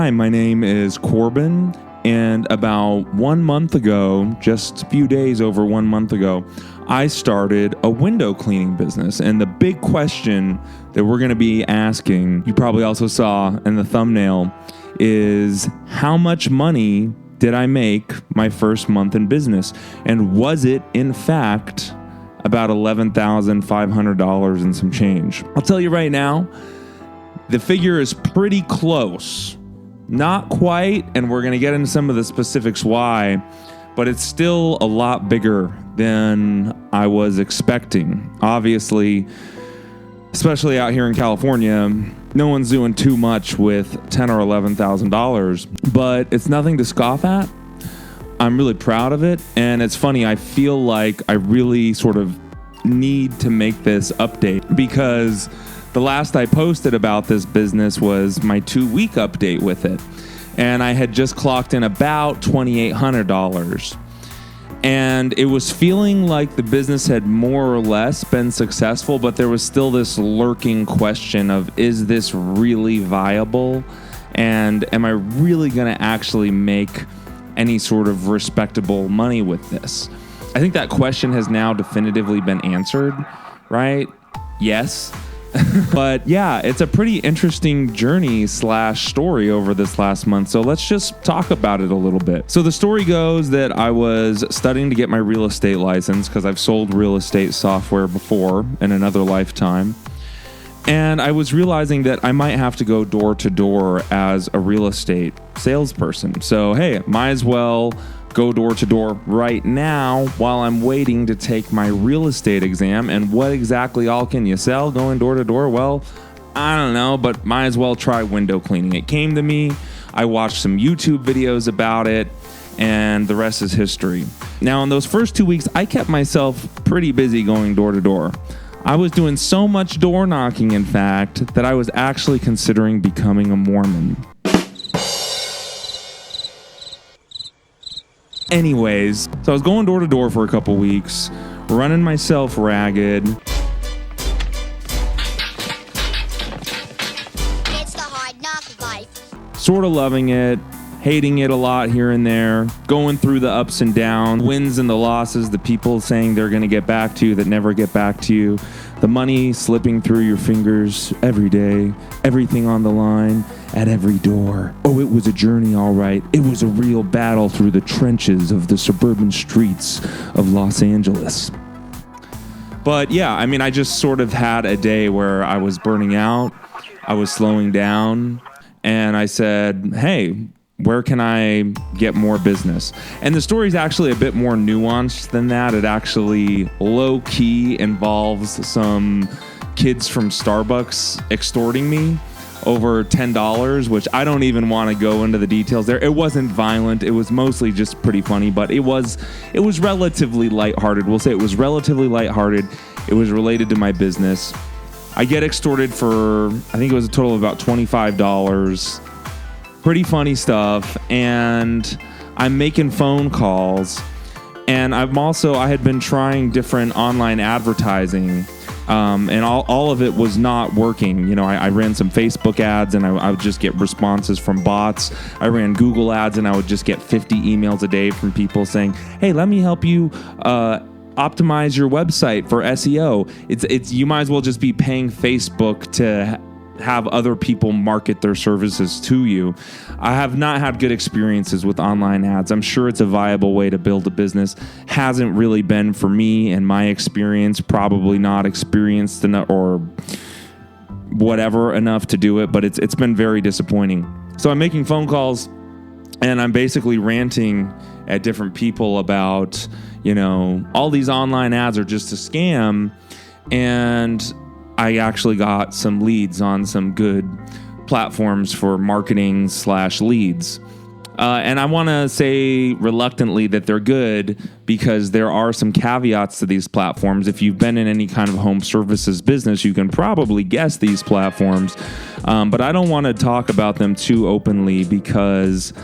Hi, my name is Corbin, and about 1 month ago, just a few days over 1 month ago, I started a window cleaning business. And the big question that we're going to be asking, you probably also saw in the thumbnail, is how much money did I make my first month in business? And was it, in fact, about $11,500 and some change? I'll tell you right now, the figure is pretty close. Not quite, and we're going to get into some of the specifics why, but it's still a lot bigger than I was expecting. Obviously, especially out here in California, no one's doing too much with $10,000 or $11,000, but it's nothing to scoff at. I'm really proud of it, and it's funny, I feel like I really sort of need to make this update because the last I posted about this business was my 2-week update with it. And I had just clocked in about $2,800. And it was feeling like the business had more or less been successful, but there was still this lurking question of, is this really viable? And am I really going to actually make any sort of respectable money with this? I think that question has now definitively been answered, right? Yes. But yeah, it's a pretty interesting journey / story over this last month. So let's just talk about it a little bit. So the story goes that I was studying to get my real estate license because I've sold real estate software before in another lifetime. And I was realizing that I might have to go door to door as a real estate salesperson. So, hey, might as well go door to door right now while I'm waiting to take my real estate exam. And what exactly all can you sell going door to door? Well, I don't know, but might as well try window cleaning. It came to me. I watched some YouTube videos about it, and the rest is history. Now, in those first 2 weeks, I kept myself pretty busy going door to door. I was doing so much door knocking, in fact, that I was actually considering becoming a Mormon. Anyways, so I was going door to door for a couple weeks, running myself ragged. It's the hard knock life. Sort of loving it, hating it a lot here and there, going through the ups and downs, wins and the losses, the people saying they're going to get back to you that never get back to you, the money slipping through your fingers every day, everything on the line at every door. Oh, it was a journey, all right. It was a real battle through the trenches of the suburban streets of Los Angeles. But yeah, I mean, I just sort of had a day where I was burning out, I was slowing down, and I said, hey, where can I get more business? And the story is actually a bit more nuanced than that. It actually low-key involves some kids from Starbucks extorting me over $10, which I don't even want to go into the details there. It wasn't violent. It was mostly just pretty funny, but it was relatively lighthearted. We'll say it was relatively lighthearted. It was related to my business. I get extorted for, I think it was a total of about $25. Pretty funny stuff, and I'm making phone calls, and I had been trying different online advertising, and all of it was not working. You know, I ran some Facebook ads, and I would just get responses from bots. I ran Google ads, and I would just get 50 emails a day from people saying, hey, let me help you optimize your website for SEO. It's you might as well just be paying Facebook to have other people market their services to you. I have not had good experiences with online ads. I'm sure it's a viable way to build a business. Hasn't really been for me in my experience, probably not experienced enough or whatever enough to do it, but it's been very disappointing. So I'm making phone calls and I'm basically ranting at different people about, you know, all these online ads are just a scam, and I actually got some leads on some good platforms for marketing / leads. And I want to say reluctantly that they're good because there are some caveats to these platforms. If you've been in any kind of home services business, you can probably guess these platforms. But I don't want to talk about them too openly because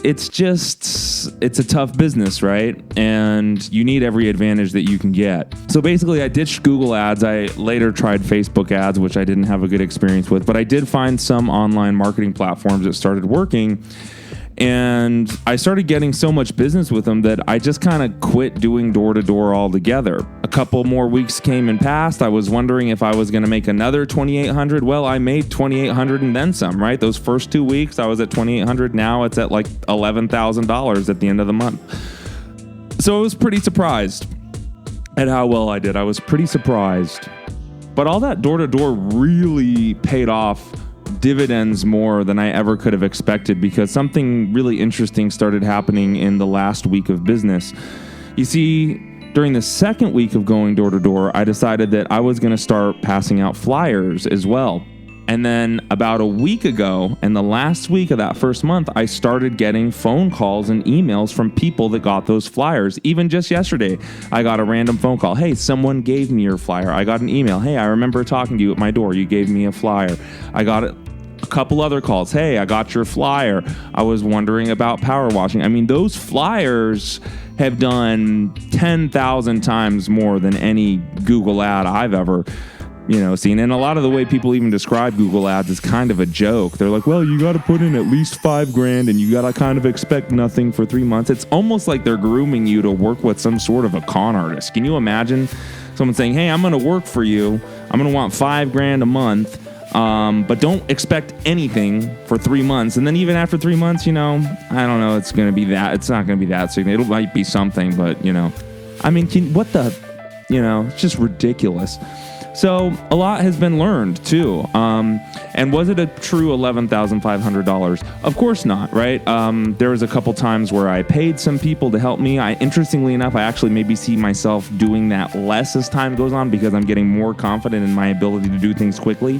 it's a tough business, right? And you need every advantage that you can get. So basically, I ditched Google ads. I later tried Facebook ads, which I didn't have a good experience with, but I did find some online marketing platforms that started working. And I started getting so much business with them that I just kind of quit doing door-to-door altogether. A couple more weeks came and passed. I was wondering if I was going to make another $2,800. Well, I made $2,800 and then some, right? Those first 2 weeks, I was at $2,800. Now it's at like $11,000 at the end of the month. So I was pretty surprised at how well I did. I was pretty surprised. But all that door-to-door really paid off dividends more than I ever could have expected, because something really interesting started happening in the last week of business. You see, during the second week of going door to door, I decided that I was going to start passing out flyers as well. And then about a week ago, and the last week of that first month, I started getting phone calls and emails from people that got those flyers. Even just yesterday, I got a random phone call. Hey, someone gave me your flyer. I got an email. Hey, I remember talking to you at my door. You gave me a flyer. I got a couple other calls. Hey, I got your flyer. I was wondering about power washing. I mean, those flyers have done 10,000 times more than any Google ad I've ever seen. And a lot of the way people even describe Google ads is kind of a joke. They're like, well, you got to put in at least $5,000 and you got to kind of expect nothing for 3 months. It's almost like they're grooming you to work with some sort of a con artist. Can you imagine someone saying, hey, I'm going to work for you. I'm going to want $5,000 a month. But don't expect anything for 3 months. And then even after 3 months, I don't know, it's going to be that. It's not going to be that significant. It might be something, but, I mean, it's just ridiculous. So a lot has been learned too. And was it a true $11,500? Of course not, right? There was a couple times where I paid some people to help me. Interestingly enough, I actually maybe see myself doing that less as time goes on because I'm getting more confident in my ability to do things quickly.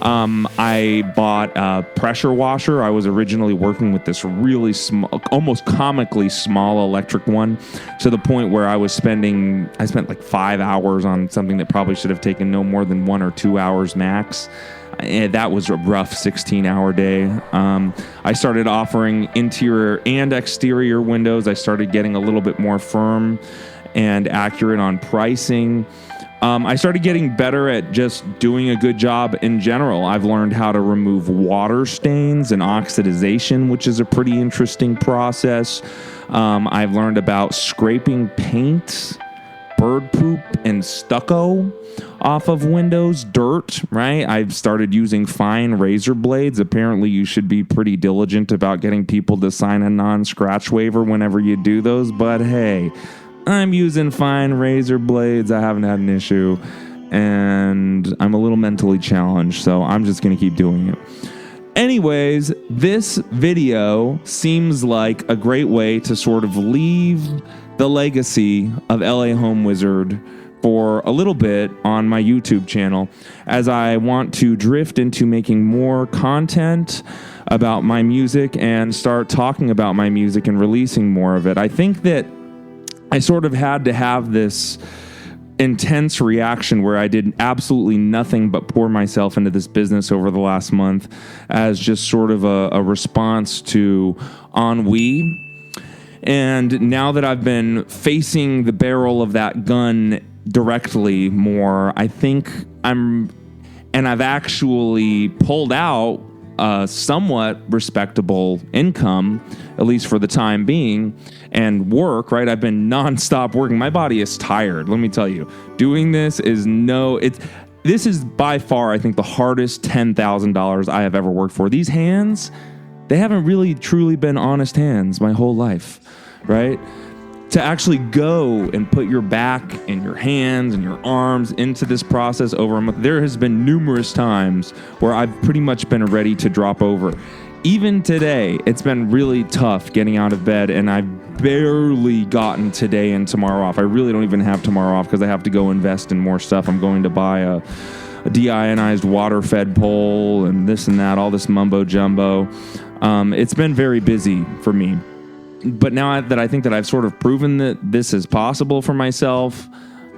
I bought a pressure washer. I was originally working with this really small, almost comically small electric one, to the point where I spent like 5 hours on something that probably should have taken no more than 1 or 2 hours max. And that was a rough 16-hour day. I started offering interior and exterior windows. I started getting a little bit more firm and accurate on pricing. I started getting better at just doing a good job in general. I've learned how to remove water stains and oxidization, which is a pretty interesting process. I've learned about scraping paint, bird poop, and stucco off of windows, dirt, right? I've started using fine razor blades. Apparently, you should be pretty diligent about getting people to sign a non-scratch waiver whenever you do those, but hey, I'm using fine razor blades. I haven't had an issue, and I'm a little mentally challenged, so I'm just going to keep doing it. Anyways, this video seems like a great way to sort of leave the legacy of LA Home Wizard for a little bit on my YouTube channel, as I want to drift into making more content about my music and start talking about my music and releasing more of it. I think that I sort of had to have this intense reaction where I did absolutely nothing but pour myself into this business over the last month as just sort of a response to ennui. And now that I've been facing the barrel of that gun directly more, I think I've actually pulled out a somewhat respectable income, at least for the time being, and work, right? I've been nonstop working. My body is tired, let me tell you. Doing this this is by far, I think, the hardest $10,000 I have ever worked for. These hands, they haven't really truly been honest hands my whole life, right? To actually go and put your back and your hands and your arms into this process over a month, there has been numerous times where I've pretty much been ready to drop over. Even today, it's been really tough getting out of bed, and I've barely gotten today and tomorrow off. I really don't even have tomorrow off because I have to go invest in more stuff. I'm going to buy a deionized water-fed pole and this and that, all this mumbo-jumbo. It's been very busy for me. But now that I think that I've sort of proven that this is possible for myself,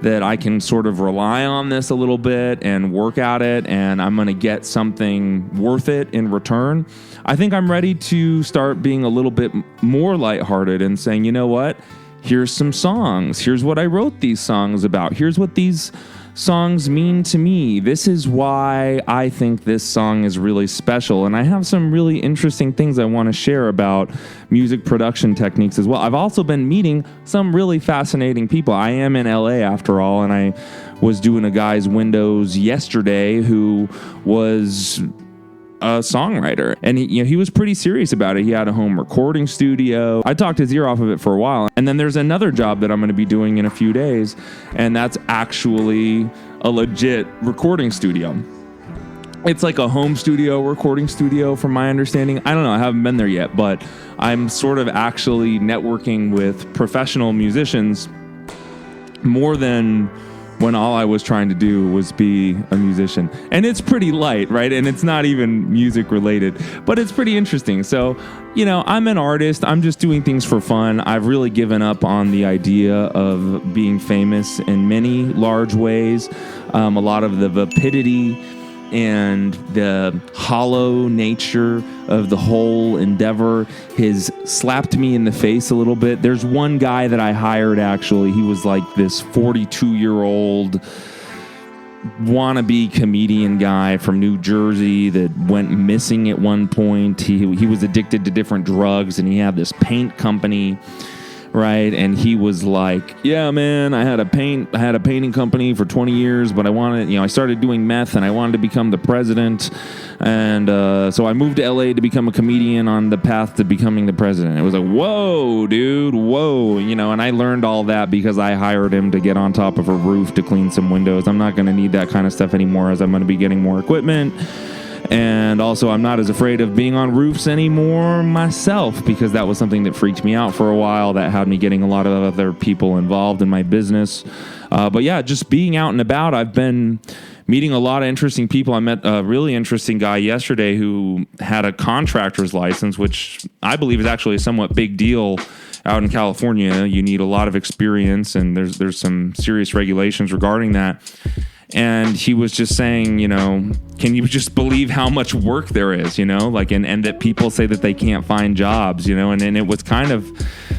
that I can sort of rely on this a little bit and work at it, and I'm going to get something worth it in return. I think I'm ready to start being a little bit more lighthearted and saying, you know what? Here's some songs. Here's what I wrote these songs about. Here's what these songs mean to me. This is why I think this song is really special. And I have some really interesting things I want to share about music production techniques as well. I've also been meeting some really fascinating people. I am in LA after all, and I was doing a guy's windows yesterday who was a songwriter, and he was pretty serious about it. He had a home recording studio. I talked his ear off of it for a while. And then there's another job that I'm going to be doing in a few days, and that's actually a legit recording studio. It's like a home studio, recording studio, from my understanding. I don't know. I haven't been there yet, but I'm sort of actually networking with professional musicians more than when all I was trying to do was be a musician. And it's pretty light, right? And it's not even music related, but it's pretty interesting. So, I'm an artist. I'm just doing things for fun. I've really given up on the idea of being famous in many large ways. A lot of the vapidity and the hollow nature of the whole endeavor has slapped me in the face a little bit. There's one guy that I hired, actually. He was like this 42-year-old wannabe comedian guy from New Jersey that went missing at one point. He was addicted to different drugs, and he had this paint company, right? And he was like, yeah, man, I had a painting company for 20 years, but I started doing meth, and I wanted to become the president. And so I moved to LA to become a comedian on the path to becoming the president. It was like, whoa, dude, whoa. And I learned all that because I hired him to get on top of a roof to clean some windows. I'm not going to need that kind of stuff anymore, as I'm going to be getting more equipment. And also, I'm not as afraid of being on roofs anymore myself, because that was something that freaked me out for a while. That had me getting a lot of other people involved in my business. But yeah, just being out and about, I've been meeting a lot of interesting people. I met a really interesting guy yesterday who had a contractor's license, which I believe is actually a somewhat big deal out in California. You need a lot of experience, and there's some serious regulations regarding that. And he was just saying, can you just believe how much work there is, and that people say that they can't find jobs, and it was kind of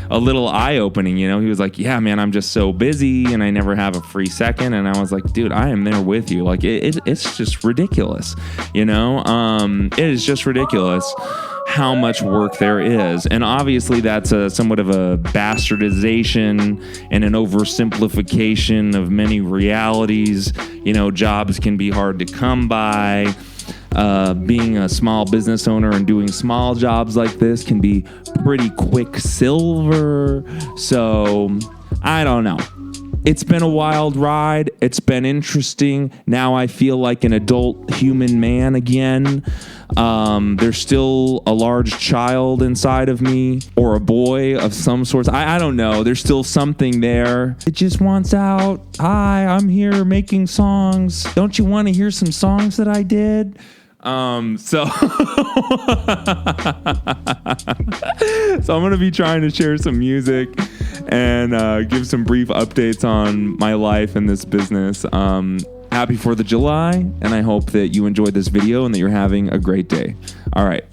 a little eye-opening, He was like, yeah, man, I'm just so busy and I never have a free second. And I was like, dude, I am there with you. Like, it's just ridiculous, it is just ridiculous how much work there is. And obviously that's somewhat of a bastardization and an oversimplification of many realities. Jobs can be hard to come by. Being a small business owner and doing small jobs like this can be pretty quicksilver. So I don't know. It's been a wild ride. It's been interesting. Now I feel like an adult human man again. There's still a large child inside of me, or a boy of some sort. I don't know. There's still something there. It just wants out. Hi, I'm here making songs. Don't you want to hear some songs that I did? So I'm going to be trying to share some music and give some brief updates on my life in this business. Happy 4th of July, and I hope that you enjoyed this video and that you're having a great day. All right.